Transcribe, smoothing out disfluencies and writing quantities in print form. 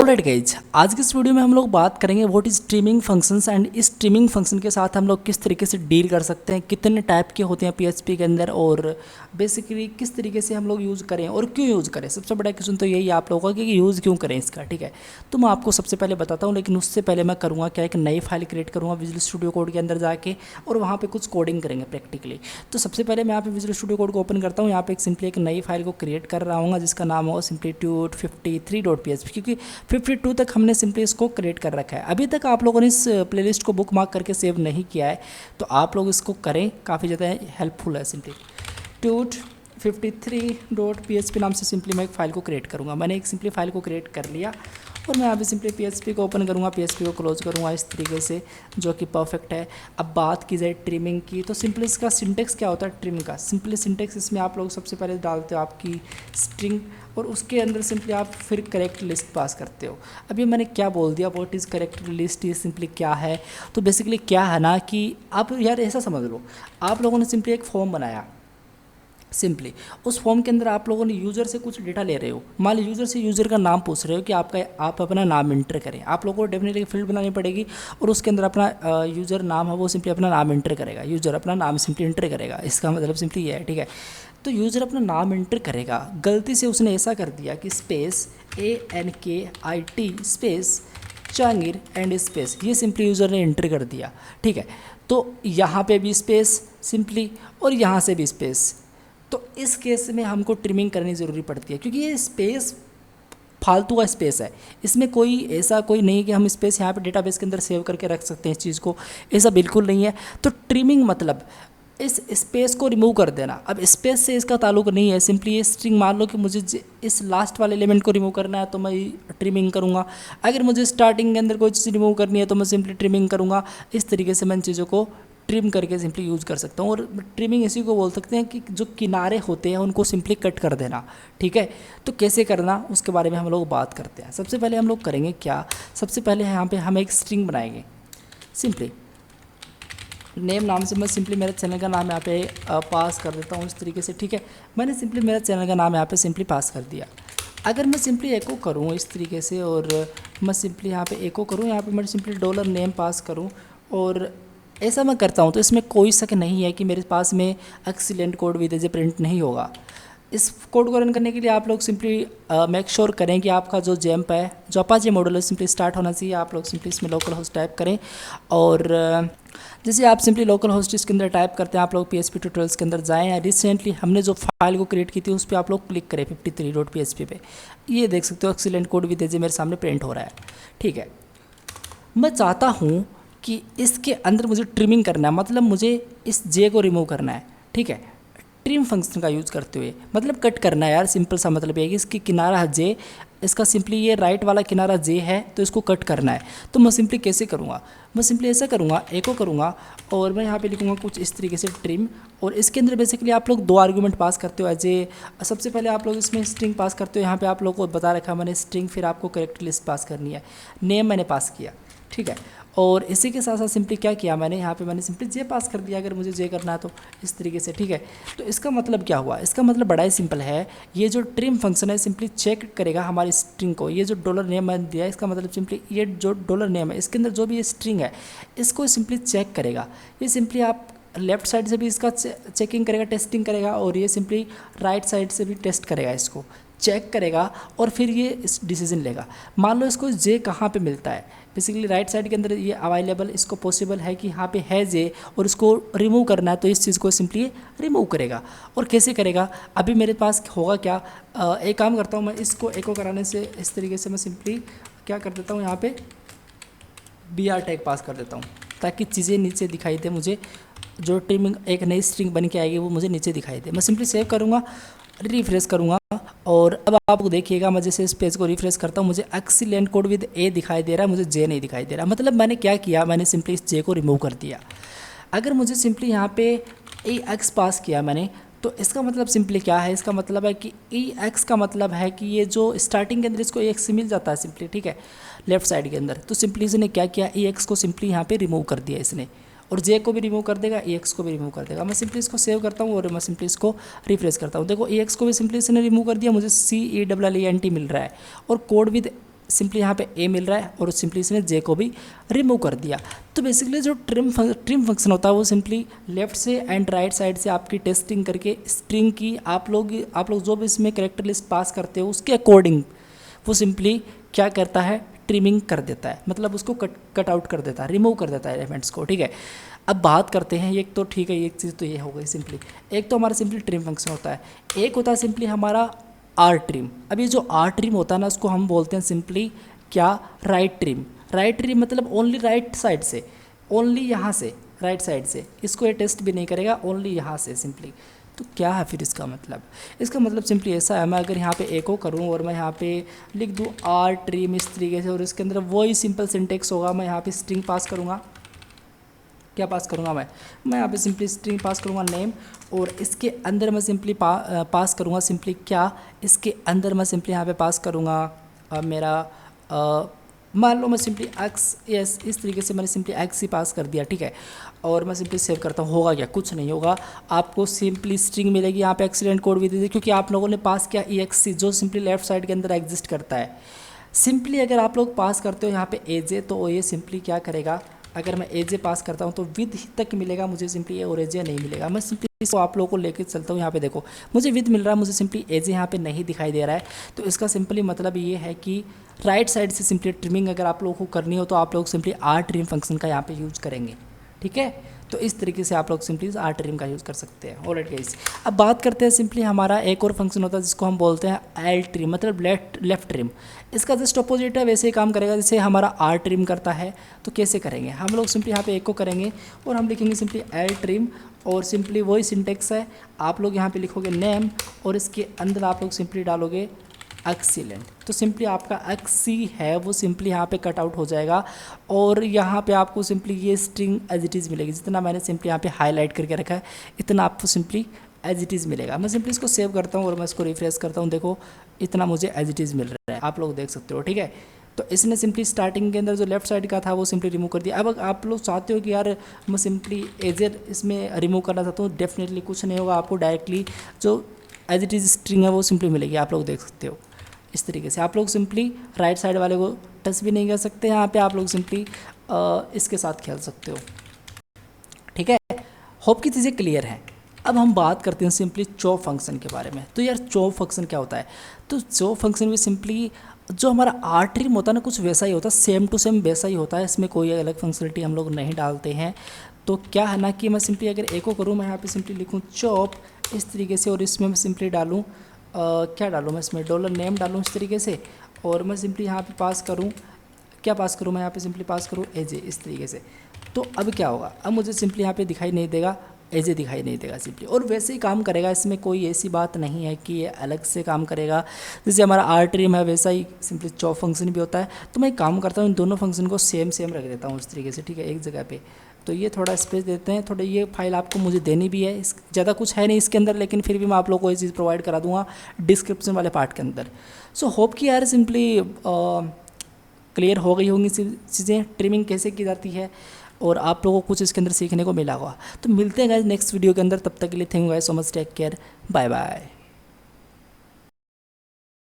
Alright guys, आज की इस वीडियो में हम लोग बात करेंगे what is streaming functions and इस स्ट्रीमिंग फंक्शन के साथ हम लोग किस तरीके से डील कर सकते हैं, कितने टाइप के होते हैं पीएचपी के अंदर और बेसिकली किस तरीके से हम लोग यूज़ करें और क्यों यूज़ करें। सबसे बड़ा क्वेश्चन तो यही आप लोगों का कि यूज़ क्यों करें इसका। ठीक है, तो मैं आपको सबसे पहले बताता हूँ, लेकिन उससे पहले मैं करूँगा क्या, एक नई फाइल क्रिएट करूँगा विजुअल स्टूडियो कोड के अंदर जाके और वहाँ पर कुछ कोडिंग करेंगे प्रैक्टिकली। तो सबसे पहले मैं यहाँ पे विजुअल स्टूडियो कोड को ओपन करता हूँ। यहाँ पे सिंपली एक नई फाइल को क्रिएट कर रहा हूँ जिसका नाम होगा simplitude53.php, क्योंकि 52 तक हमने सिंपली इसको क्रिएट कर रखा है। अभी तक आप लोगों ने इस प्लेलिस्ट को बुक मार्क करके सेव नहीं किया है तो आप लोग इसको करें, काफ़ी ज़्यादा हेल्पफुल है। सिंपली tude53.php नाम से सिंपली मैं एक फ़ाइल को क्रिएट करूँगा। मैंने एक सिंपली फ़ाइल को क्रिएट कर लिया और मैं यहाँ पे सिंपली PHP को ओपन करूँगा, PHP को क्लोज करूँगा इस तरीके से, जो कि परफेक्ट है। अब बात की जाए ट्रिमिंग की, तो सिंपली इसका सिंटेक्स क्या होता है ट्रिम का। सिंपली सिंटेक्स इसमें आप लोग सबसे पहले डालते हो आपकी स्ट्रिंग और उसके अंदर सिंपली आप फिर करेक्ट लिस्ट पास करते हो। अभी मैंने क्या बोल दिया, व्हाट इज़ करेक्ट लिस्ट, ये सिंपली क्या है। तो बेसिकली क्या है ना कि आप यार ऐसा समझ लो, आप लोगों ने सिंपली एक फॉर्म बनाया, सिंपली उस फॉर्म के अंदर आप लोगों ने यूज़र से कुछ डेटा ले रहे हो। मान लो यूज़र से यूज़र का नाम पूछ रहे हो कि आप अपना नाम इंटर करें। आप लोगों को डेफिनेटली फील्ड बनानी पड़ेगी और उसके अंदर अपना यूज़र नाम है वो सिंपली अपना नाम इंटर करेगा। यूज़र अपना नाम सिंपली इंटर करेगा, इसका मतलब सिंपली ये है। ठीक है, तो यूज़र अपना नाम इंटर करेगा, गलती से उसने ऐसा कर दिया कि स्पेस ANKIT स्पेस चांगिर एंड स्पेस, ये सिंपली यूज़र ने इंटर कर दिया। ठीक है, तो यहाँ पे भी स्पेस सिंपली और यहाँ से भी स्पेस। तो इस केस में हमको ट्रिमिंग करनी ज़रूरी पड़ती है, क्योंकि ये स्पेस फालतू का स्पेस है। इसमें कोई ऐसा कोई नहीं कि हम स्पेस यहाँ पे डेटाबेस के अंदर सेव करके रख सकते हैं इस चीज़ को, ऐसा बिल्कुल नहीं है। तो ट्रिमिंग मतलब इस स्पेस को रिमूव कर देना। अब स्पेस से इसका ताल्लुक नहीं है, सिंपली ये स्ट्रिंग मान लो कि मुझे इस लास्ट वाले एलिमेंट को रिमूव करना है तो मैं ट्रिमिंग करूँगा। अगर मुझे स्टार्टिंग के अंदर कोई चीज़ रिमूव करनी है तो मैं सिंपली ट्रिमिंग करूँगा। इस तरीके से मैं इन चीज़ों को ट्रिम करके सिंपली यूज़ कर सकता हूँ। और ट्रिमिंग इसी को बोल सकते हैं कि जो किनारे होते हैं उनको सिंपली कट कर देना। ठीक है, तो कैसे करना उसके बारे में हम लोग बात करते हैं। सबसे पहले हम लोग करेंगे क्या, सबसे पहले यहाँ पे हम एक स्ट्रिंग बनाएंगे। सिंपली नेम नाम से मैं सिंपली मेरे चैनल का नाम यहाँ पे पास कर देता हूँ इस तरीके से। ठीक है, मैंने सिंपली मेरा चैनल का नाम यहाँ पे सिंपली पास कर दिया। अगर मैं सिंपली एको करूँ इस तरीके से और मैं सिंपली यहाँ पे एको करूँ, यहाँ पे मैं सिंपली $नेम पास करूँ और ऐसा मैं करता हूँ, तो इसमें कोई शक नहीं है कि मेरे पास में एक्सीलेंट कोड विद एज ए प्रिंट नहीं होगा। इस कोड को रन करने के लिए आप लोग सिंपली मेक श्योर करें कि आपका जो जैम्प है, जो अपाचे मॉडल है, सिंपली स्टार्ट होना चाहिए। आप लोग सिंपली इसमें लोकल होस्ट टाइप करें और जैसे आप सिंपली लोकल होस्ट इसके अंदर टाइप करते हैं, आप लोग PHP ट्यूटोरियल्स के अंदर जाएँ। रिसेंटली हमने जो फाइल को क्रिएट की थी उस पर आप लोग क्लिक करें 53.php पे, ये देख सकते हो एक्सीलेंट कोड विद एज ए मेरे सामने प्रिंट हो रहा है। ठीक है, मैं चाहता हूँ कि इसके अंदर मुझे ट्रिमिंग करना है, मतलब मुझे इस जे को रिमूव करना है। ठीक है, ट्रिम फंक्शन का यूज़ करते हुए, मतलब कट करना है यार, सिंपल सा मतलब ये है कि इसकी किनारा जे, इसका सिंपली ये राइट वाला किनारा जे है तो इसको कट करना है। तो मैं सिंपली कैसे करूँगा, मैं सिंपली ऐसा करूँगा, एको करूँगा और मैं यहाँ पे लिखूँगा कुछ इस तरीके से ट्रिम। और इसके अंदर बेसिकली आप लोग 2 आर्गूमेंट पास करते हो एज ए, सबसे पहले आप लोग इसमें स्ट्रिंग पास करते हो। यहाँ पे आप लोग को बता रखा मैंने स्ट्रिंग, फिर आपको करेक्ट लिस्ट पास करनी है, नेम मैंने पास किया। ठीक है, और इसी के साथ साथ सिंपली क्या किया मैंने, यहाँ पे मैंने सिंपली जे पास कर दिया अगर मुझे जे करना है तो इस तरीके से। ठीक है, तो इसका मतलब क्या हुआ, इसका मतलब बड़ा ही सिंपल है। ये जो ट्रिम फंक्शन है सिंपली चेक करेगा हमारी स्ट्रिंग को। ये जो $नेम मैंने दिया इसका मतलब सिंपली ये जो $नेम है इसके अंदर जो भी ये स्ट्रिंग है इसको सिंपली चेक करेगा। ये सिंपली आप लेफ्ट साइड से भी इसका चेकिंग करेगा, टेस्टिंग करेगा और ये सिंपली राइट साइड से भी टेस्ट करेगा, इसको चेक करेगा और फिर ये इस डिसीजन लेगा। मान लो इसको जे कहाँ पे मिलता है, बेसिकली राइट साइड के अंदर ये अवेलेबल, इसको पॉसिबल है कि यहाँ पे है जे और इसको रिमूव करना है, तो इस चीज़ को सिंपली रिमूव करेगा। और कैसे करेगा, अभी मेरे पास होगा क्या, एक काम करता हूँ मैं, इसको एको कराने से इस तरीके से मैं सिंपली क्या कर देता हूँ, यहाँ पे BR टैग पास कर देता हूँ ताकि चीज़ें नीचे दिखाई दे मुझे। जो ट्रिमिंग एक नई स्ट्रिंग बन के आएगी वो मुझे नीचे दिखाई दे। मैं सिंपली सेव करूँगा, रिफ्रेश करूँगा और अब आप देखिएगा मैं जैसे इस पेज को रिफ्रेश करता हूँ मुझे एक्सीलेंट कोड विद ए दिखाई दे रहा है, मुझे जे नहीं दिखाई दे रहा। मतलब मैंने क्या किया, मैंने सिंपली इस जे को रिमूव कर दिया। अगर मुझे सिंपली यहाँ पे EX पास किया मैंने, तो इसका मतलब सिंपली क्या है, इसका मतलब है कि EX का मतलब है कि ये जो स्टार्टिंग के अंदर इसको EX से मिल जाता है सिंपली। ठीक है, लेफ्ट साइड के अंदर, तो सिंपली इसने क्या किया, EX को सिंपली यहाँ पे रिमूव कर दिया इसने, और जे को भी रिमूव कर देगा, EX को भी रिमूव कर देगा। मैं सिंपली इसको सेव करता हूँ और मैं सिंपली इसको रिफ्रेश करता हूँ। देखो EX को भी सिंपली इसने रिमूव कर दिया, मुझे CELLENT मिल रहा है और कोड विद सिंपली यहाँ पे ए मिल रहा है और सिंपली इसने जे को भी रिमूव कर दिया। तो बेसिकली जो ट्रिम फंक्शन होता है वो सिंपली लेफ्ट से एंड राइट साइड से आपकी टेस्टिंग करके स्ट्रिंग की आप लोग जो भी इसमें कैरेक्टर लिस्ट पास करते हो उसके अकॉर्डिंग वो सिंपली क्या करता है, ट्रिमिंग कर देता है, मतलब उसको कट आउट कर देता है, रिमूव कर देता है एलिमेंट्स को। ठीक है, अब बात करते हैं, एक तो ठीक है, एक चीज़ तो ये हो गई सिंपली, एक तो हमारा सिंपली ट्रिम फंक्शन होता है, एक होता है सिंपली हमारा आर ट्रिम। अब ये जो आर ट्रिम होता है ना उसको हम बोलते हैं सिंपली क्या, राइट ट्रिम। राइट ट्रिम मतलब ओनली राइट साइड से, ओनली यहाँ से राइट साइड से, इसको ये टेस्ट भी नहीं करेगा, ओनली यहाँ से सिंपली। तो क्या है फिर इसका मतलब, इसका मतलब सिंपली ऐसा है, मैं अगर यहाँ पे ए को करूँ और मैं यहाँ पे लिख दूँ आर ट्रिम इस तरीके से और इसके अंदर वही सिंपल सिंटेक्स होगा, मैं यहाँ पे स्ट्रिंग पास करूँगा, क्या पास करूँगा मैं यहाँ पे सिंपली स्ट्रिंग पास करूँगा नेम, और इसके अंदर मैं सिंपली पास करूँगा सिंपली क्या, इसके अंदर मैं सिंपली यहाँ पे पास करूँगा मेरा मान लो मैं सिंपली एक्स, यस इस तरीके से मैंने सिंपली एक्स ही पास कर दिया। ठीक है, और मैं सिंपली सेव करता हूँ, होगा क्या, कुछ नहीं होगा, आपको सिंपली स्ट्रिंग मिलेगी, यहाँ पे एक्सीडेंट कोड भी दे दीजिए क्योंकि आप लोगों ने पास किया EXC जो सिंपली लेफ्ट साइड के अंदर एग्जिस्ट करता है। सिंपली अगर आप लोग पास करते हो यहाँ पे एजे, तो ये सिंपली क्या करेगा, अगर मैं एजे पास करता हूँ तो विद तक मिलेगा मुझे सिंपली, ये और एजे नहीं मिलेगा। मैं सिंपली इसको आप लोगों को लेके चलता हूँ, यहाँ पे देखो मुझे विद मिल रहा है, मुझे सिंपली एजे यहाँ पे नहीं दिखाई दे रहा है। तो इसका सिंपली मतलब ये है कि राइट साइड से सिंपली ट्रिमिंग अगर आप लोगों को करनी हो तो आप लोग सिंपली आर ट्रिम फंक्शन का यहाँ पे यूज़ करेंगे। ठीक है, तो इस तरीके से आप लोग सिंपली आर ट्रिम का यूज़ कर सकते हैं। ऑलराइट गाइस, अब बात करते हैं सिंपली हमारा एक और फंक्शन होता है जिसको हम बोलते हैं एल ट्रिम, मतलब लेफ्ट ट्रिम। इसका जस्ट अपोजिट है, वैसे ही काम करेगा जैसे हमारा आर ट्रिम करता है। तो कैसे करेंगे हम लोग, सिंपली यहाँ पे एक को करेंगे और हम लिखेंगे सिंपली एल ट्रिम, और सिंपली वही सिंटेक्स है, आप लोग यहाँ पे लिखोगे नेम और इसके अंदर आप लोग सिंपली डालोगे एक्सीलेंट। तो सिंपली आपका एक्सी है वो सिंपली यहाँ पे कट आउट हो जाएगा और यहाँ पे आपको सिंपली ये स्ट्रिंग एज इट इज़ मिलेगी, जितना मैंने सिंपली यहाँ पे हाईलाइट करके रखा है इतना आपको सिंपली एज इट इज़ मिलेगा। मैं सिंपली इसको सेव करता हूँ और मैं इसको रिफ्रेश करता हूँ, देखो इतना मुझे एज इट इज़ मिल रहा है, आप लोग देख सकते हो। ठीक है, तो इसने सिंपली स्टार्टिंग के अंदर जो लेफ्ट साइड का था वो सिंपली रिमूव कर दिया। अब आप लोग चाहते हो कि यार मैं सिंपली एजेड इसमें रिमूव करना चाहता हूँ, डेफिनेटली कुछ नहीं होगा, आपको डायरेक्टली जो एज इट इज़ स्ट्रिंग है वो सिंपली मिलेगी, आप लोग देख सकते हो। इस तरीके से आप लोग सिंपली राइट साइड वाले को टच भी नहीं कर सकते, यहाँ पे आप लोग सिंपली इसके साथ खेल सकते हो। ठीक है, होप की चीज़ें क्लियर हैं। अब हम बात करते हैं सिंपली चॉप फंक्शन के बारे में। तो यार चॉप फंक्शन क्या होता है, तो चॉप फंक्शन में सिंपली जो हमारा आर ट्रिम होता है ना कुछ वैसा ही होता है, सेम टू सेम वैसा ही होता है, इसमें कोई अलग फंक्शनलिटी हम लोग नहीं डालते हैं। तो क्या है ना कि मैं सिंपली अगर एको करूँ, मैं यहाँ पे सिंपली लिखूँ चॉप इस तरीके से, और इसमें मैं सिंपली डालूँ क्या डालूँ मैं इसमें डॉलर नेम डालूँ इस तरीके से, और मैं सिंपली यहाँ पे पास करूँ, क्या पास करूँ मैं यहाँ पे सिंपली पास करूँ एजे इस तरीके से। तो अब क्या होगा, अब मुझे सिंपली यहाँ पे दिखाई नहीं देगा, एजे दिखाई नहीं देगा सिंपली, और वैसे ही काम करेगा, इसमें कोई ऐसी बात नहीं है कि ये अलग से काम करेगा। जैसे हमारा आर ट्रिम है वैसा ही सिंपली चॉप फंक्शन भी होता है। तो मैं काम करता हूँ इन दोनों फंक्शन को सेम रख देता हूँ इस तरीके से। ठीक है, एक जगह पे तो ये थोड़ा स्पेस देते हैं, थोड़ा ये फाइल आपको मुझे देनी भी है, इस ज़्यादा कुछ है नहीं इसके अंदर, लेकिन फिर भी मैं आप लोगों को ये चीज़ प्रोवाइड करा दूंगा डिस्क्रिप्शन वाले पार्ट के अंदर। सो होप कि यार सिंपली क्लियर हो गई होंगी चीज़ें, ट्रिमिंग कैसे की जाती है, और आप लोगों को कुछ इसके अंदर सीखने को मिला होगा। तो मिलते हैं गाइस नेक्स्ट वीडियो के अंदर, तब तक के लिए thank you guys so much, take care, bye bye.